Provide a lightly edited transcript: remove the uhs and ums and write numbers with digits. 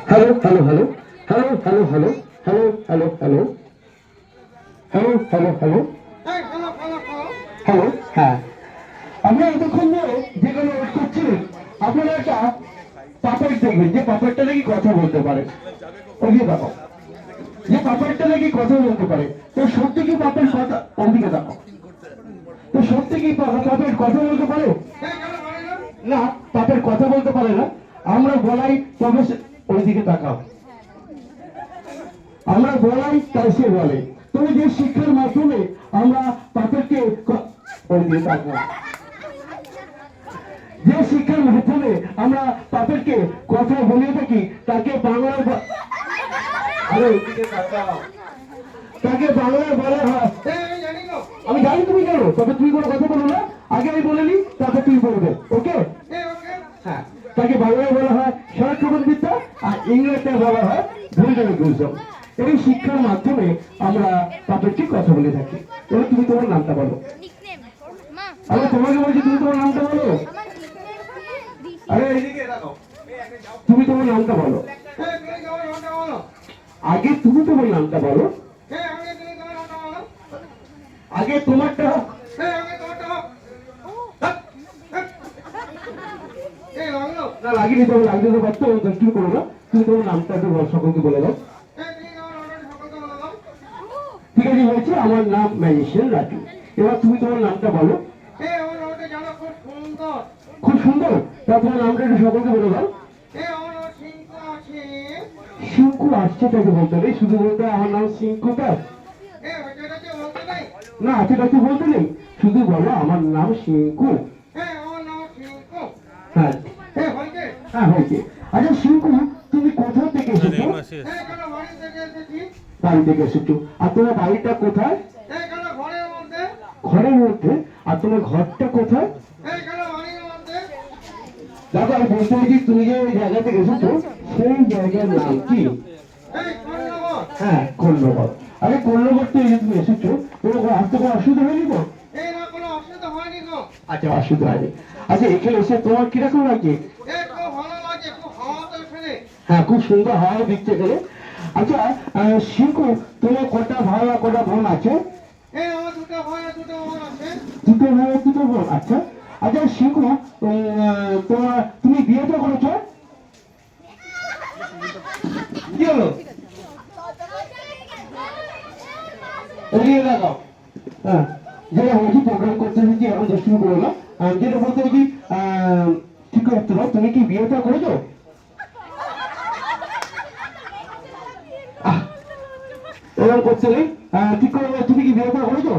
Hello hello hello hello hello hello hello hello hello hello hello hello hello. হ্যাঁ, আমরা এতক্ষণ ধরে যেখানে ওয়েট করছি আপনারা একটা পাপড় দেখবেন, যে পাপড়টা নাকি কথা বলতে পারে। ওইদিকে দেখো, যে পাপড়টা নাকি কথা বলতে পারে। তো সত্যি কি পাপড় কথা, ওইদিকে দেখো, তো সত্যি কি পাপড় কথা বলতে পারে? না, পাপড় কথা বলতে পারে না। আমরা বলাই তবে ওইদিকে তাকাও, আমরা বলাই তাই সে বলে। তবে যে শিক্ষার মাধ্যমে আমরা পাপড়কে ওইদিকে তাকাও, যে শিক্ষার মাধ্যমে আমরা পাপড়কে কথা বলে থাকি তাকে বাংলায় তাকে বাংলায় বলা হয়। আমি জানি তুমি জানো, তবে তুই কোনো কথা বলো না, আগে আমি বলে নি, তারপর তুই বলবে। ওকে? হ্যাঁ, তাকে বাংলায় বলা হয় সরক্ষণ বিদ্যা, আর ইংরেজিতে বলা হয় ভূগোল। এই শিক্ষার মাধ্যমে আমরা পাপড়কে কথা বলে থাকি। এবার তুমি তোমার নামটা বলো। আমি তোমাকে বলছি, তুমি তোমার নামটা বলো। আরে এইদিকে দেখো, তুমি তোমার নামটা বলো। আগে তুমি তোমার নামটা বলো। আগে তোমারটা হোক। না লাগিনি, তবে লাগতে তো পারতো, একটু করো না। তুমি তোমার নামটা একটু সকলকে বলে দাও। ঠিক আছে, বলছি আমার নাম ম্যাজিশিয়ান রাজু। এবার তুমি তোমার নামটা বলো। খুব সুন্দর। তা তোমার নামটা একটু সকলকে বলে দাও। সিংকু আসছে, তাকে বলতে নেই, শুধু বলতে আমার নাম সিংকু দাস। না, সেটা তো বলতে নেই, শুধু বলো আমার নাম সিংকু। হ্যাঁ হ্যাঁ, হয়েছে। আচ্ছা সিংকু, তুমি কোথা থেকে এসেছো? বাড়ি থেকে এসেছো। আর তোমার বাড়িটা কোথায়? ঘরের মধ্যে। আর তোমার ঘরটা কোথায়? দেখো, আমি বলতে চাইছি তুমি যে জায়গা থেকে এসেছো সেই জায়গার নাম কি? হ্যাঁ, কর্ণগর। আরে কর্ণগর তো এই যে তুমি এসেছো, তোমার আসতে কোনো অসুবিধা হয়নি তো? আচ্ছা, অসুবিধা হয়নি। আচ্ছা, এখানে এসে তোমার কিরকম লাগে? হ্যাঁ, খুব সুন্দর হাওয়া দিচ্ছে এখানে। আচ্ছা শিঙ্কু, তোমার কটা ভাই আর কটা বোন আছে? দুটো ভাই আর দুটো বোন। আচ্ছা আচ্ছা শিঙ্কু, তুমি বিয়েটা করেছো? কি হলো? লাগাও। হ্যাঁ, যেটা বলছি প্রোগ্রাম করতে হয়েছি, এখন দৃষ্টি করো না। যেটা বলতে হয়েছি ঠিক করতে হবে, তুমি কি বিয়েটা করেছো? এরকম করতে নেই, ঠিক করে তুমি কি বিয়েটা করেছো?